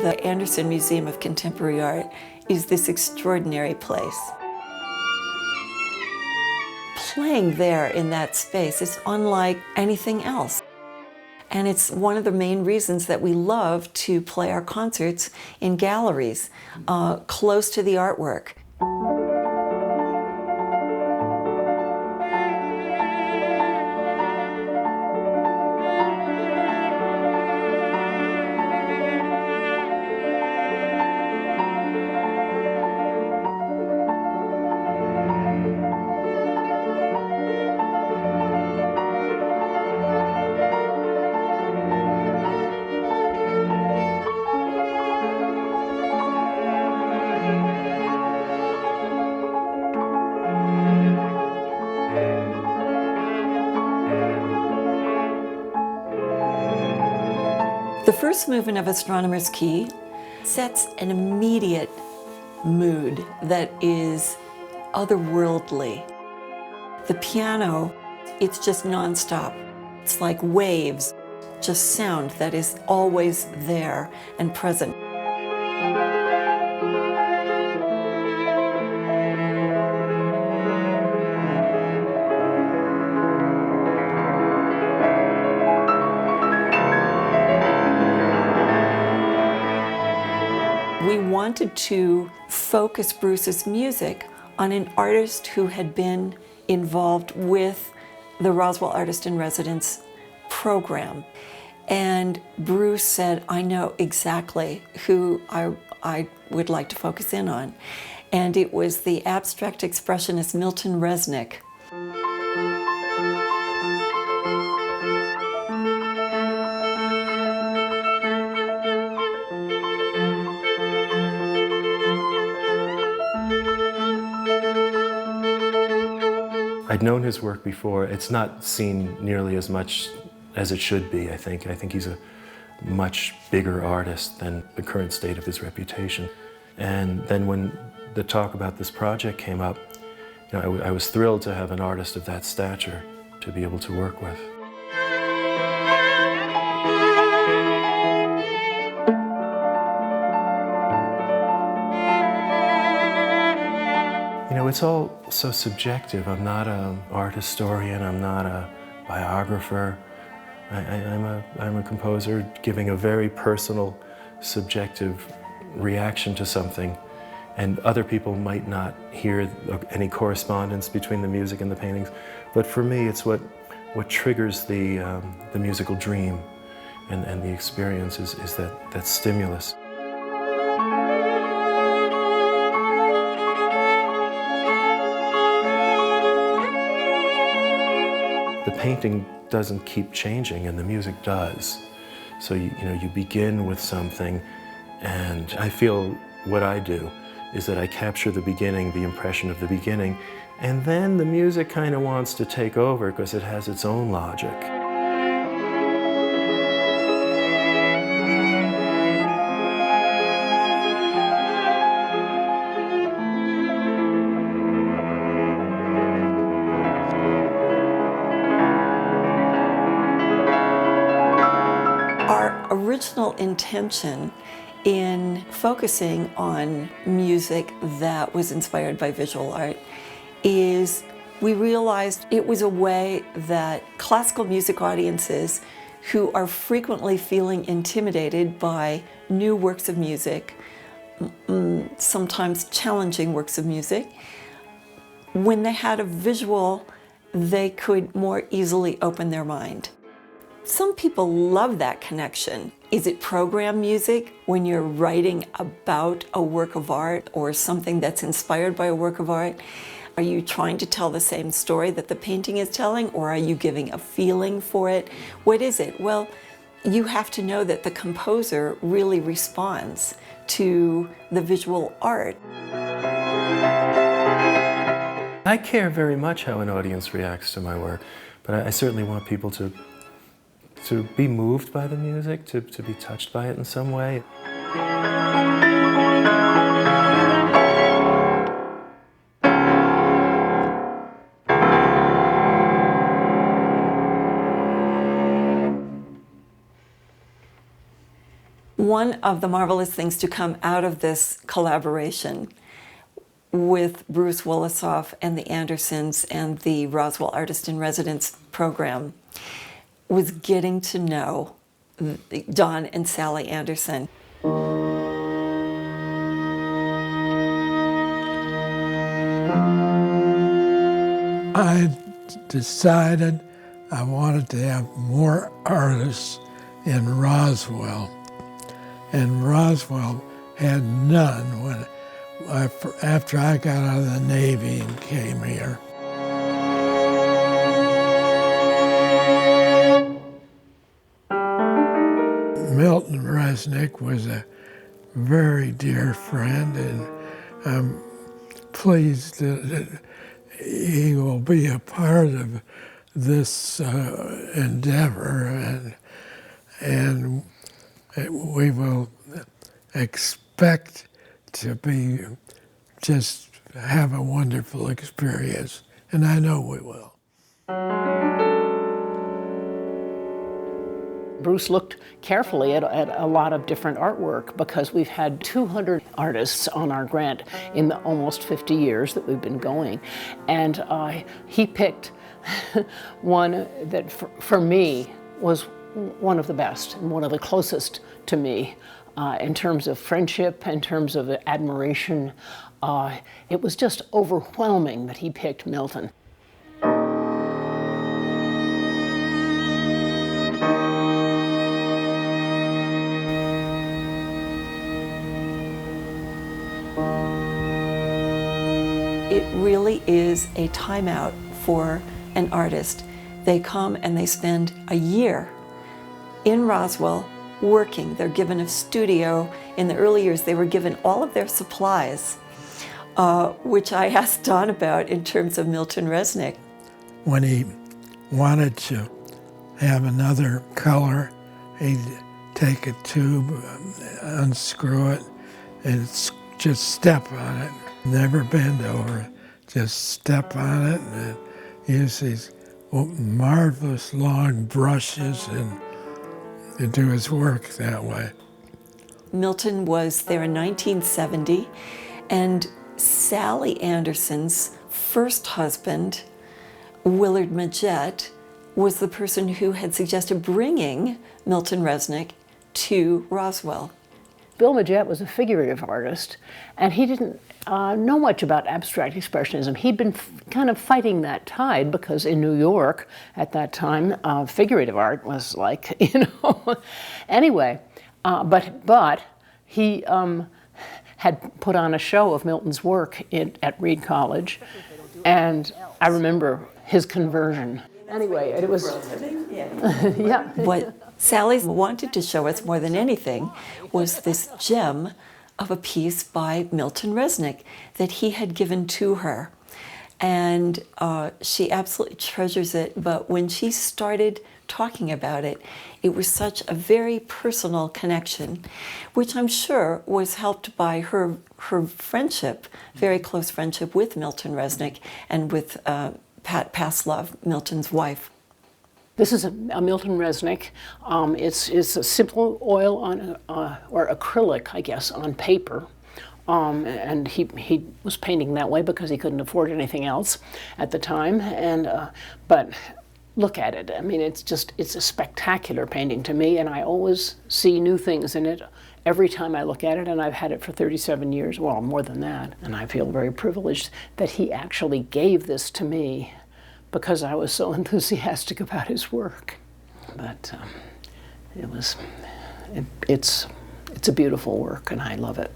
the Anderson Museum of Contemporary Art is this extraordinary place. Playing there in that space is unlike anything else. And it's one of the main reasons that we love to play our concerts in galleries, close to the artwork. The first movement of Astronomer's Key sets an immediate mood that is otherworldly. The piano, it's just nonstop. It's like waves, just sound that is always there and present. We wanted to focus Bruce's music on an artist who had been involved with the Roswell Artist-in-Residence program. And Bruce said, I know exactly who I would like to focus in on. And it was the abstract expressionist Milton Resnick. I'd known his work before. It's not seen nearly as much as it should be, I think. I think he's a much bigger artist than the current state of his reputation. And then when the talk about this project came up, you know, I was thrilled to have an artist of that stature to be able to work with. You know, it's all so subjective. I'm not an art historian, I'm not a biographer. I'm a composer giving a very personal, subjective reaction to something, and other people might not hear any correspondence between the music and the paintings. But for me, it's what triggers the musical dream and the experience is that stimulus. The painting doesn't keep changing, and the music does. So you begin with something, and I feel what I do is that I capture the beginning, the impression of the beginning, and then the music kind of wants to take over because it has its own logic. Our original intention in focusing on music that was inspired by visual art is we realized it was a way that classical music audiences who are frequently feeling intimidated by new works of music, sometimes challenging works of music, when they had a visual, they could more easily open their mind. Some people love that connection. Is it program music when you're writing about a work of art or something that's inspired by a work of art? Are you trying to tell the same story that the painting is telling, or are you giving a feeling for it? What is it? Well, you have to know that the composer really responds to the visual art. I care very much how an audience reacts to my work, but I certainly want people to be moved by the music, to be touched by it in some way. One of the marvelous things to come out of this collaboration with Bruce Wolofsoff and the Andersons and the Roswell Artist-in-Residence program was getting to know Don and Sally Anderson. I decided I wanted to have more artists in Roswell, and Roswell had none after I got out of the Navy and came here. Milton Resnick was a very dear friend, and I'm pleased that he will be a part of this endeavor, and we will expect to just have a wonderful experience, and I know we will. Bruce looked carefully at a lot of different artwork because we've had 200 artists on our grant in the almost 50 years that we've been going. And he picked one that for me was one of the best and one of the closest to me in terms of friendship, in terms of admiration. It was just overwhelming that he picked Milton. It really is a timeout for an artist. They come and they spend a year in Roswell working. They're given a studio. In the early years, they were given all of their supplies, which I asked Don about in terms of Milton Resnick. When he wanted to have another color, he'd take a tube, unscrew it, and just step on it. Never bend over it, just step on it and use these marvelous long brushes and do his work that way. Milton was there in 1970, and Sally Anderson's first husband, Willard Majette, was the person who had suggested bringing Milton Resnick to Roswell. Bill Majette was a figurative artist, and he didn't know much about abstract expressionism. He'd been kind of fighting that tide because in New York at that time, figurative art was like, Anyway, but he had put on a show of Milton's work at Reed College, and I remember his conversion. Anyway, it was, yeah. What Sally wanted to show us more than anything was this gem of a piece by Milton Resnick that he had given to her. And she absolutely treasures it, but when she started talking about it, it was such a very personal connection, which I'm sure was helped by her friendship, very close friendship with Milton Resnick and with Pat Paslov, Milton's wife. This is a Milton Resnick. It's a simple oil on, or acrylic, I guess, on paper. And he was painting that way because he couldn't afford anything else at the time. And but look at it. I mean, it's a spectacular painting to me, and I always see new things in it every time I look at it, and I've had it for 37 years, well, more than that. And I feel very privileged that he actually gave this to me because I was so enthusiastic about his work. But it's a beautiful work, and I love it.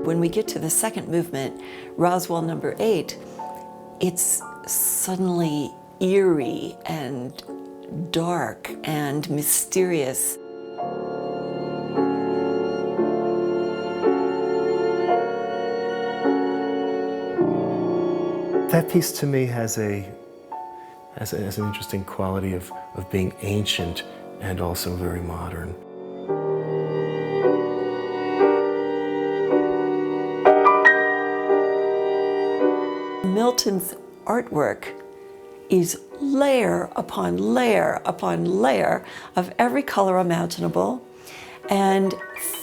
When we get to the second movement, Roswell number 8, it's suddenly eerie and dark and mysterious. That piece to me has an interesting quality of being ancient and also very modern. Milton's artwork is layer upon layer upon layer of every color imaginable, and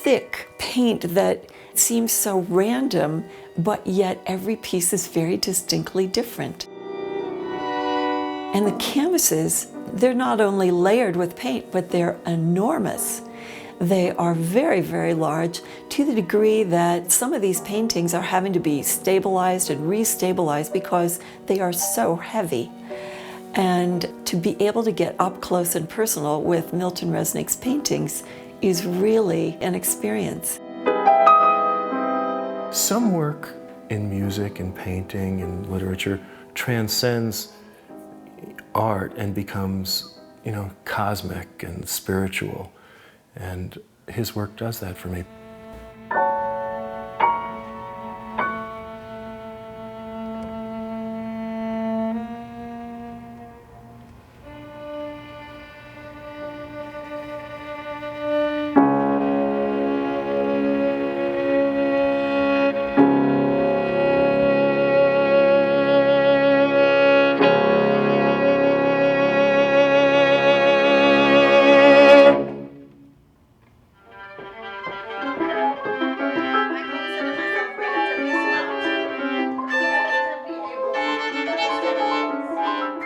thick paint that seems so random, but yet every piece is very distinctly different. And the canvases, they're not only layered with paint, but they're enormous. They are very, very large, to the degree that some of these paintings are having to be stabilized and restabilized because they are so heavy. And to be able to get up close and personal with Milton Resnick's paintings is really an experience. Some work in music and painting and literature transcends art and becomes, cosmic and spiritual. And his work does that for me.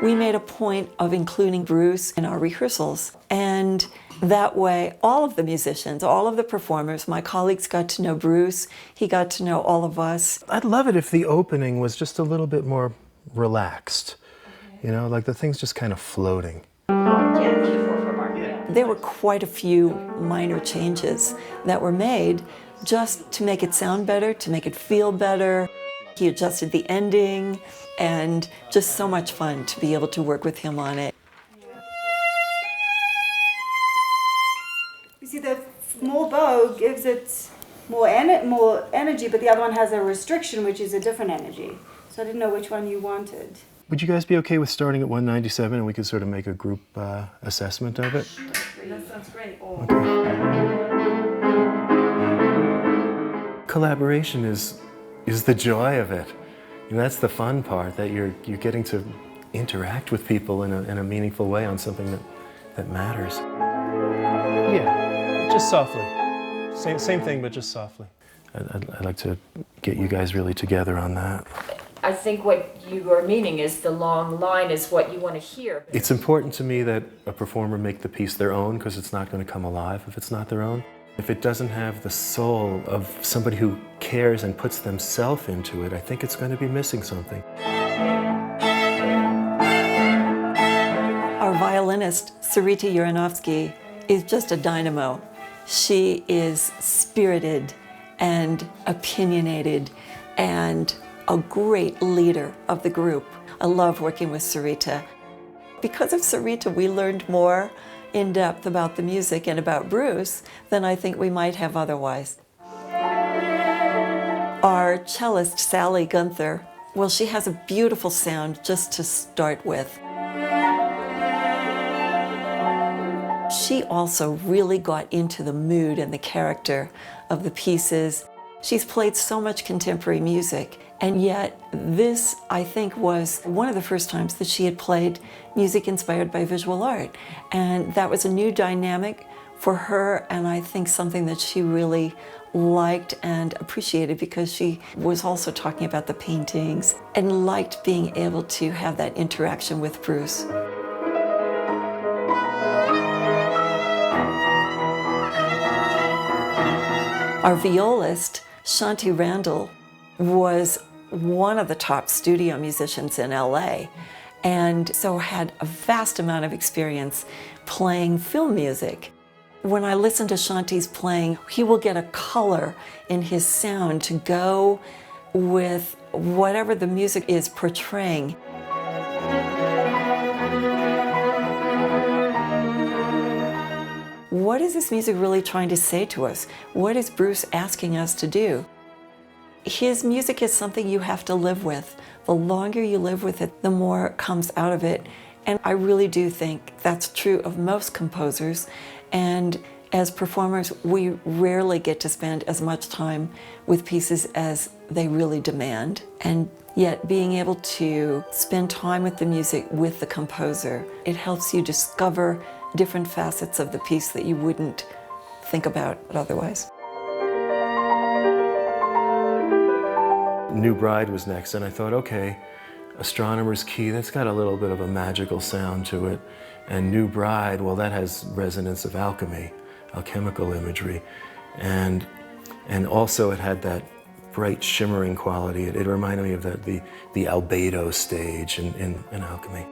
We made a point of including Bruce in our rehearsals, and that way all of the musicians, all of the performers, my colleagues got to know Bruce, he got to know all of us. I'd love it if the opening was just a little bit more relaxed, like the thing's just kind of floating. There were quite a few minor changes that were made just to make it sound better, to make it feel better. He adjusted the ending, and just so much fun to be able to work with him on it. You see, the small bow gives it more energy, but the other one has a restriction, which is a different energy. So I didn't know which one you wanted. Would you guys be okay with starting at 197 and we could sort of make a group assessment of it? That sounds great. Okay. Collaboration is the joy of it. And that's the fun part, that you're getting to interact with people in a meaningful way on something that matters. Yeah, just softly. Same thing, but just softly. I'd like to get you guys really together on that. I think what you are meaning is the long line is what you want to hear. It's important to me that a performer make the piece their own, because it's not going to come alive if it's not their own. If it doesn't have the soul of somebody who cares and puts themselves into it, I think it's going to be missing something. Our violinist, Sarita Uranovsky, is just a dynamo. She is spirited and opinionated and a great leader of the group. I love working with Sarita. Because of Sarita, we learned more in depth about the music and about Bruce than I think we might have otherwise. Our cellist, Sally Gunther, well, she has a beautiful sound just to start with. She also really got into the mood and the character of the pieces. She's played so much contemporary music, and yet this, I think, was one of the first times that she had played music inspired by visual art. And that was a new dynamic for her, and I think something that she really liked and appreciated, because she was also talking about the paintings and liked being able to have that interaction with Bruce. Our violist, Shanti Randall, was one of the top studio musicians in LA, and so had a vast amount of experience playing film music. When I listen to Shanti's playing, he will get a color in his sound to go with whatever the music is portraying. What is this music really trying to say to us? What is Bruce asking us to do? His music is something you have to live with. The longer you live with it, the more comes out of it. And I really do think that's true of most composers. And as performers, we rarely get to spend as much time with pieces as they really demand. And Yet being able to spend time with the music with the composer, it helps you discover different facets of the piece that you wouldn't think about otherwise. New Bride was next, and I thought, okay, Astronomer's Key, that's got a little bit of a magical sound to it. And New Bride, well, that has resonance of alchemy, alchemical imagery. And also it had that bright shimmering quality. It reminded me of the albedo stage in alchemy.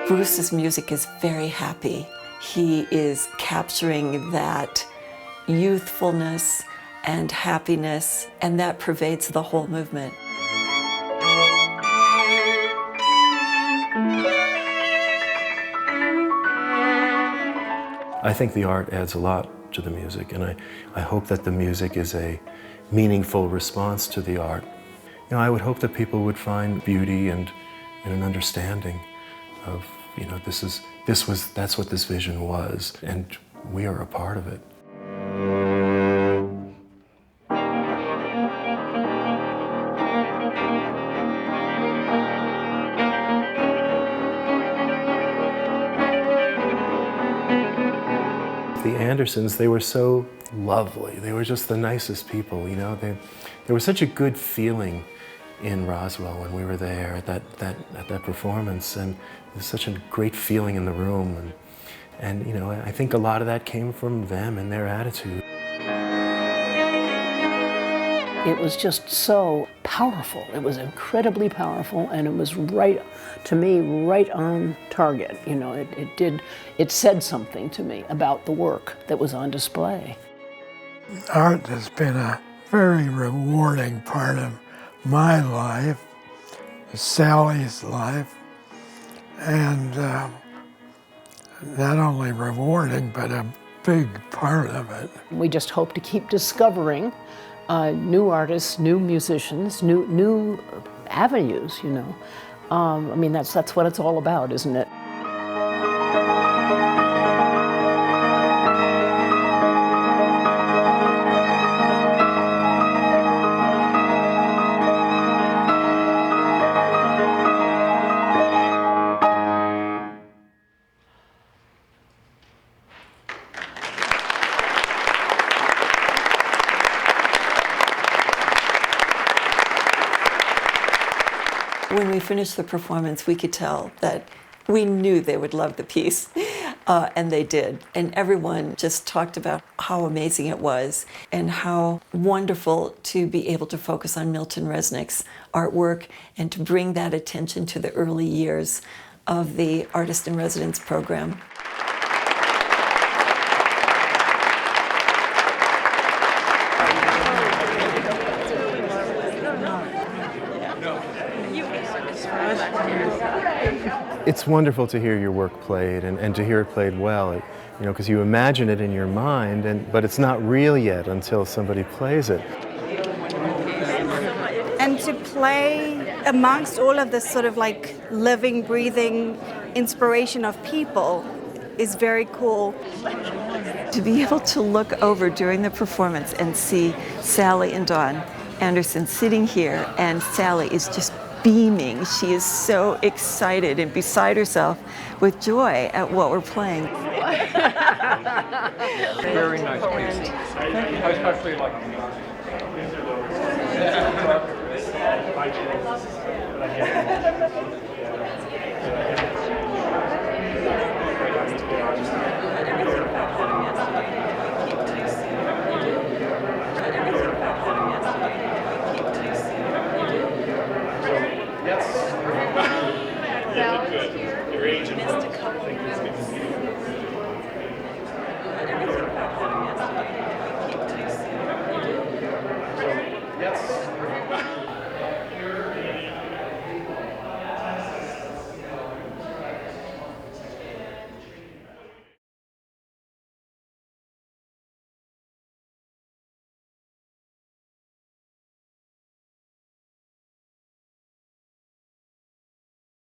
Bruce's music is very happy. He is capturing that youthfulness and happiness, and that pervades the whole movement. I think the art adds a lot to the music, and I hope that the music is a meaningful response to the art. You know, I would hope that people would find beauty and an understanding of, you know, that's what this vision was, and we are a part of it. The Andersons, they were so lovely. They were just the nicest people, you know. There was such a good feeling in Roswell when we were there at that performance, and there's such a great feeling in the room, and you know, I think a lot of that came from them and their attitude. It was just so powerful. It was incredibly powerful, and it was right, to me, right on target. You know, it said something to me about the work that was on display. Art has been a very rewarding part of my life, Sally's life, and not only rewarding, but a big part of it. We just hope to keep discovering new artists, new musicians, new avenues, you know. I mean, that's what it's all about, isn't it? When we finished the performance, we could tell that we knew they would love the piece, and they did. And everyone just talked about how amazing it was and how wonderful to be able to focus on Milton Resnick's artwork and to bring that attention to the early years of the Artist-in-Residence program. It's wonderful to hear your work played and to hear it played well, you know, because you imagine it in your mind, but it's not real yet until somebody plays it. And to play amongst all of this sort of like living, breathing inspiration of people is very cool. To be able to look over during the performance and see Sally and Don Anderson sitting here, and Sally is just beaming. She is so excited and beside herself with joy at what we're playing. Very nice piece. I especially like